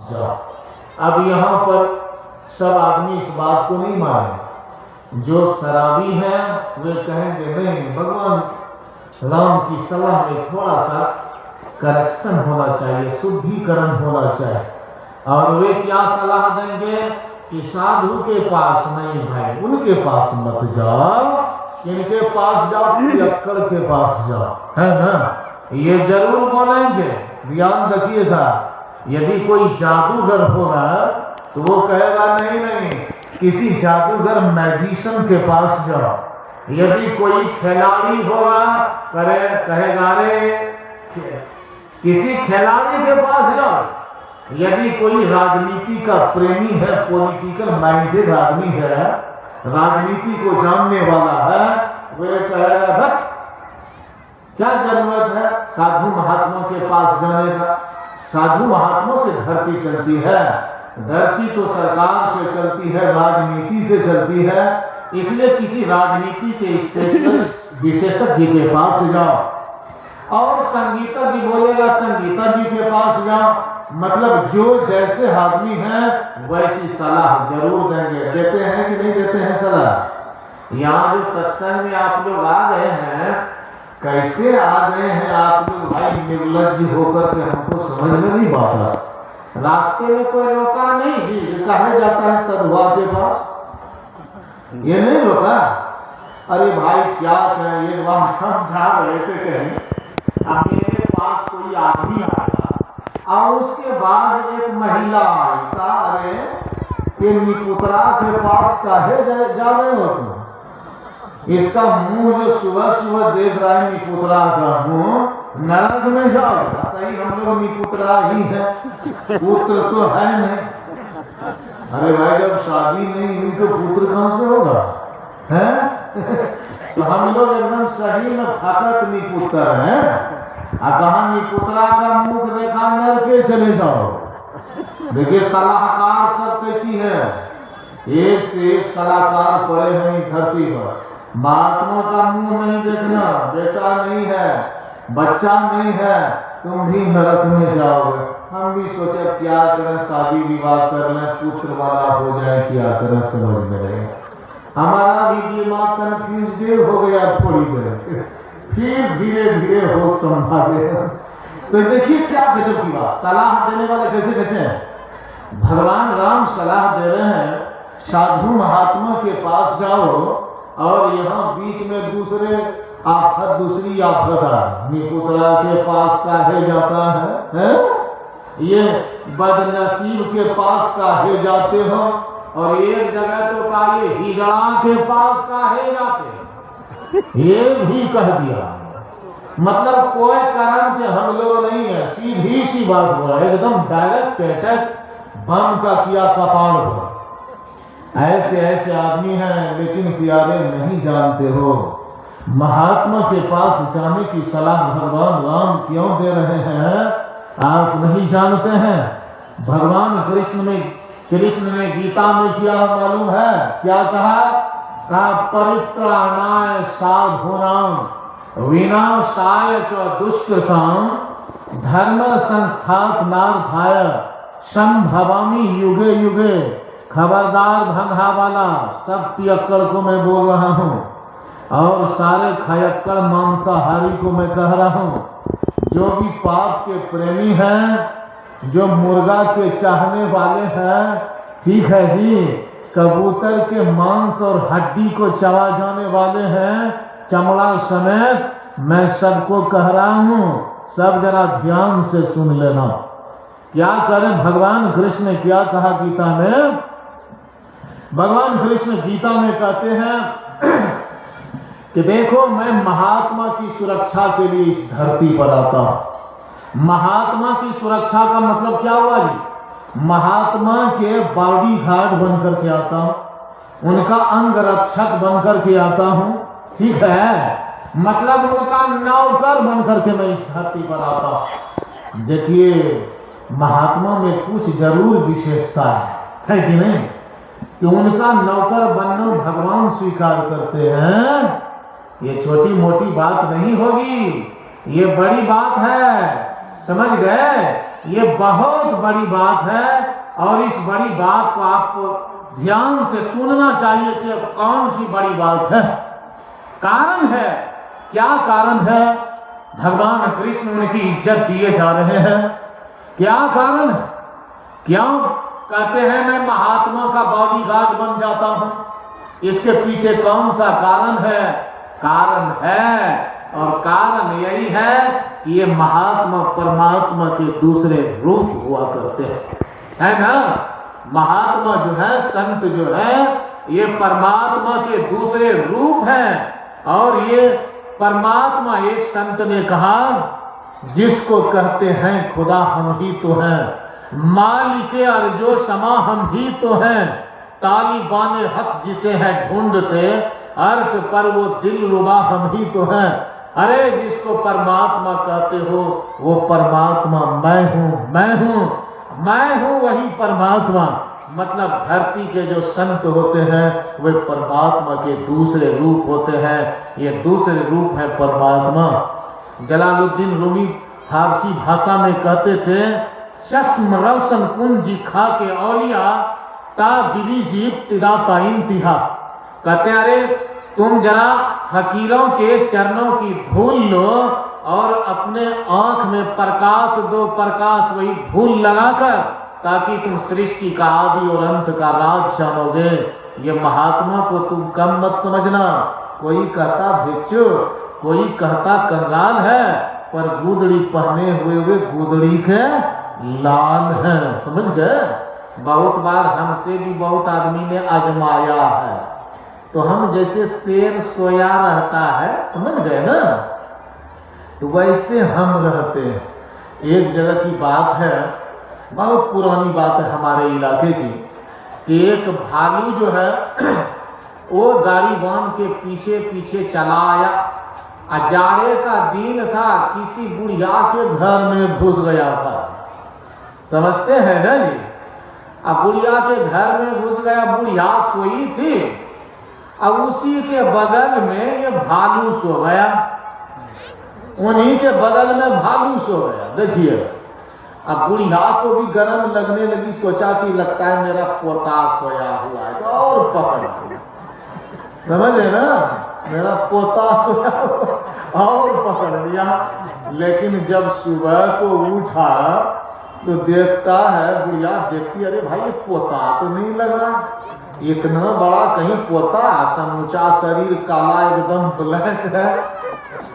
जाओ। अब यहाँ पर सब आदमी इस बात को नहीं माने। जो शराबी हैं वे कहेंगे नहीं, भगवान राम की सलाह में थोड़ा सा करेक्शन होना चाहिए, शुद्धिकरण होना चाहिए। और वे क्या सलाह देंगे कि साधु के पास नहीं भाई, उनके पास मत जाओ, इनके पास जाओ, पियक्कड़ के पास जाओ, है ना? ये जरूर बोलेंगे। ध्यान रखिएगा, यदि कोई जादूगर होगा तो वो कहेगा नहीं नहीं, किसी जादूगर मैजिशियन के पास जाओ। यदि कोई खिलाड़ी होगा कहेगा रे किसी खिलाड़ी के पास जाओ। यदि कोई राजनीति का प्रेमी है, पॉलिटिकल माइंडेड आदमी है, राजनीति को जानने वाला है, वे कहेगा क्या जरूरत है साधु महात्मा के पास जाने का? साधु महात्मा से धरती चलती है, धरती तो सरकार से चलती है, राजनीति से चलती है। इसलिए किसी राजनीति के स्पेशलिस्ट विशेषज्ञ के पास जाओ। और संगीतज्ञ बोलेगा संगीतज्ञ के पास जाओ। मतलब जो जैसे आदमी हैं वैसी सलाह जरूर देंगे। देते हैं कि नहीं देते हैं सलाह? यहाँ जो सत्संग में आप लोग आ गए हैं, कैसे आ गए हैं आप लोग भाई निर्लज्ज होकर के? हमको समझ में नहीं आता। रास्ते में कोई रोका नहीं जी, कहा जाता है सदुआ के पास, ये नहीं रोका। अरे भाई क्या करें, एक बार हम जा रहे थे कहीं, अब मेरे पास कोई आदमी आया और उसके बाद एक महिला आई। कहा अरे ये निपुत्रा के पास काहे जा रहे हो तुम? इसका मुंह जो सुबह सुबह देख रहा है निपुत्रा का मुंह, नरक में जाओ। सही हम लोग निपुत्रा ही है, पुत्र तो है नहीं। अरे भाई जब शादी नहीं हुई तो पुत्र कहां से होगा, है? तो हम लोग एकदम सही में फकत निपुत्र हैं। कहा निपुत्रा का मुख देखा नर के चले जाओ। देखिए सलाहकार सब कैसी है, एक से एक सलाहकार पड़े हैं धरती पर। महात्मा का मुंह नहीं देखना, बेटा नहीं है, बच्चा नहीं है, तुम भी नरक में जाओगे। हम भी सोचे क्या करें, शादी विवाह कर लें, पुत्र वाला हो जाए, क्या करें समझ में रहे। हमारा भी दिमाग कंफ्यूज हो गया थोड़ी देर, फिर धीरे धीरे होश संभाले। तो देखिए क्या गजब की बात, सलाह देने वाले कैसे कैसे हैं। भगवान राम सलाह दे रहे हैं साधु महात्मा के पास जाओ। और यहाँ बीच में दूसरी आफत आ, निपुत्रा के पास काहे जाता है? ये बदनसीब के पास काहे जाते हो? और एक जगह तो कहा ये हिजड़ा के पास काहे जाते, ये भी कह दिया। मतलब कोई कारण के हम लोग नहीं है, सीधी सी बात हुआ, एकदम डायरेक्ट अटैक बम का किया कपाल हुआ। ऐसे ऐसे आदमी हैं, लेकिन प्यारे नहीं जानते हो महात्मा के पास जाने की सलाह भगवान राम क्यों दे रहे हैं, आप नहीं जानते हैं। भगवान कृष्ण ने गीता में क्या मालूम है, क्या कहा? परित्राणाय साधूनां विनाशाय च दुष्कृतां धर्म संस्थापनार्थाय संभवामि युगे युगे। खबरदार धंधा वाला, सब पियक्कड़ को मैं बोल रहा हूँ और सारे खयक्कड़ मांसाहारी को मैं कह रहा हूँ। जो भी पाप के प्रेमी हैं, जो मुर्गा के चाहने वाले हैं, ठीक है जी, कबूतर के मांस और हड्डी को चबा जाने वाले हैं चमड़ा समेत, मैं सबको कह रहा हूँ, सब जरा ध्यान से सुन लेना। क्या करें, भगवान कृष्ण ने क्या कहा गीता में? भगवान कृष्ण गीता में कहते हैं कि देखो मैं महात्मा की सुरक्षा के लिए इस धरती पर आता हूं। महात्मा की सुरक्षा का मतलब क्या हुआ जी? महात्मा के बॉडी गार्ड बनकर के आता हूं, उनका अंग रक्षक बनकर के आता हूं, ठीक है? मतलब उनका नौकर बनकर के मैं इस धरती पर आता हूं। देखिए महात्मा में कुछ जरूर विशेषता है कि नहीं? कि उनका नौकर बनना भगवान स्वीकार करते हैं। ये छोटी मोटी बात नहीं होगी, ये बड़ी बात है, समझ गए? ये बहुत बड़ी बात है और इस बड़ी बात को आपको ध्यान से सुनना चाहिए कि कौन सी बड़ी बात है। कारण है, क्या कारण है? भगवान कृष्ण उनकी इज्जत दिए जा रहे हैं। क्या कारण है? क्यों कहते हैं मैं महात्मा का बॉडीगार्ड बन जाता हूं? इसके पीछे कौन सा कारण है? कारण है, और कारण यही है कि ये महात्मा परमात्मा के दूसरे रूप हुआ करते हैं, है ना? महात्मा जो है, संत जो है, ये परमात्मा के दूसरे रूप हैं। और ये परमात्मा, एक संत ने कहा, जिसको कहते हैं खुदा हम ही तो हैं, मालिके अर्जो समा हम ही तो हैं, तालिबाने हक जिसे है ढूंढते, अर्श पर वो दिल रुबा हम ही तो हैं। अरे जिसको परमात्मा कहते हो वो परमात्मा मैं हूँ, मैं हूँ, मैं हूँ वही परमात्मा। मतलब धरती के जो संत होते हैं वे परमात्मा के दूसरे रूप होते हैं। ये दूसरे रूप है परमात्मा। जलालुद्दीन रूमी फारसी भाषा में कहते थे, चश्म रोशन कुंजी खा के औलिया ता बिलीजी तिदा का इंतिहा। कहते हैं अरे तुम जरा फकीरों के चरणों की धूल लो और अपने आंख में प्रकाश दो, प्रकाश वही धूल लगाकर, ताकि तुम सृष्टि का आदि और अंत का राज जानोगे। ये महात्मा को तुम कम मत समझना। कोई कहता भिक्षु, कोई कहता कंगाल है, पर गुदड़ी पहने हुए वे गुदड़ी के लाल हैं। समझ गए? बहुत बार हमसे भी बहुत आदमी ने आजमाया है। तो हम जैसे शेर सोया रहता है, समझ गए ना, तो वैसे हम रहते हैं। एक जगह की बात है, बहुत पुरानी बात है हमारे इलाके की, कि एक भालू जो है वो गाड़ी बांध के पीछे पीछे चला आया। अजाड़े का दिन था, किसी बुढ़िया के घर में घुस गया था। समझते हैं ना जी? अब बुढ़िया के घर में घुस गया, बुढ़िया सोई थी, अब उसी के बगल में ये भालू सो गया, उन्हीं के बगल में भालू सो गया। देखिए, अब बुढ़िया को भी गर्म लगने लगी, सोचा कि लगता है मेरा पोता सोया हुआ है, तो और पकड़ लिया। समझे ना? मेरा पोता सोया हुआ और पकड़ लिया। लेकिन जब सुबह को उठा तो देखता है, बुढ़िया देखती, अरे भाई ये पोता तो नहीं लग रहा, इतना बड़ा कहीं पोता, समूचा शरीर काला एकदम ब्लैक है।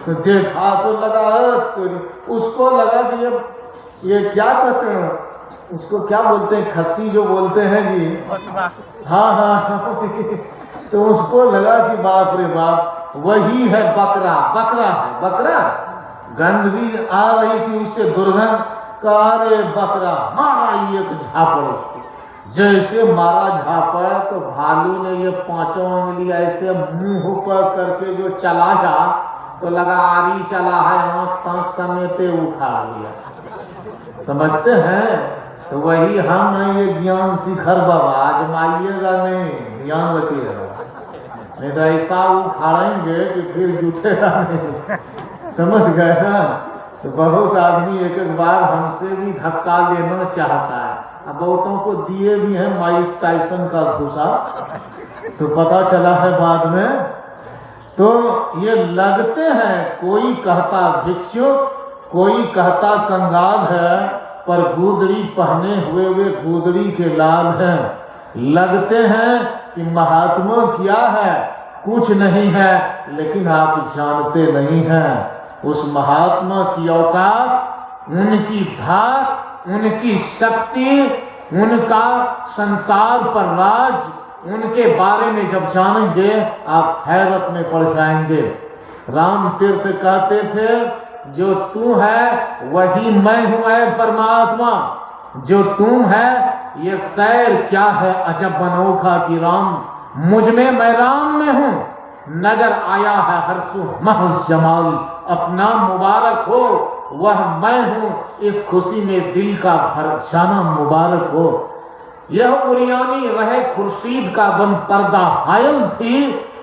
तो देखा तो लगा, तो उसको लगा कि ये क्या कहते हैं, उसको क्या बोलते हैं, खस्सी जो बोलते हैं जी, हाँ हाँ तो उसको लगा कि बाप रे बाप वही है बकरा, बकरा है, बकरा। गंध भी आ रही थी उससे, दुर्गंध। कारे बकरा, मारा एक झापड़ उसको। जैसे मारा झापड़ तो भालू ने ये पांचों उंगली ऐसे मुंह पर करके जो चला जा, तो लगा आरी चला है, आंख पांच समेते उठा लिया। समझते हैं? तो वही हम हैं, ये ज्ञान शिखर बाबा, आजमाइएगा नहीं, ध्यान रखिएगा, नहीं तो ऐसा उखाड़ेंगे कि फिर जुटेगा नहीं। समझ गए ना? तो बहुत आदमी एक एक बार हमसे भी धक्का लेना चाहता है। अब बहुतों को दिए भी हैं माइक टाइसन का घुसा, तो पता चला है बाद में। तो ये लगते हैं, कोई कहता भिक्षु, कोई कहता कंगाल है, पर गुदड़ी पहने हुए वे गुदड़ी के लाल हैं। लगते हैं कि महात्मा क्या है, कुछ नहीं है, लेकिन आप जानते नहीं हैं उस महात्मा की औकात, उनकी धाक, उनकी शक्ति, उनका संसार पर राज, उनके बारे में जब जानेंगे आप हैरत में पड़ जाएंगे। राम तीर्थ कहते थे, जो तू है वही मैं हूँ, ऐ परमात्मा, जो तुम है ये सैर क्या है अजब अनोखा कि राम मुझ में, मैं राम में हूँ, नजर आया है हर्षु महज जमाल, अपना मुबारक हो, वह मैं हूँ, इस खुशी में दिल का भर जाना मुबारक हो। यह उरियानी रहे खुर्शीद का बन पर्दा हायल थी,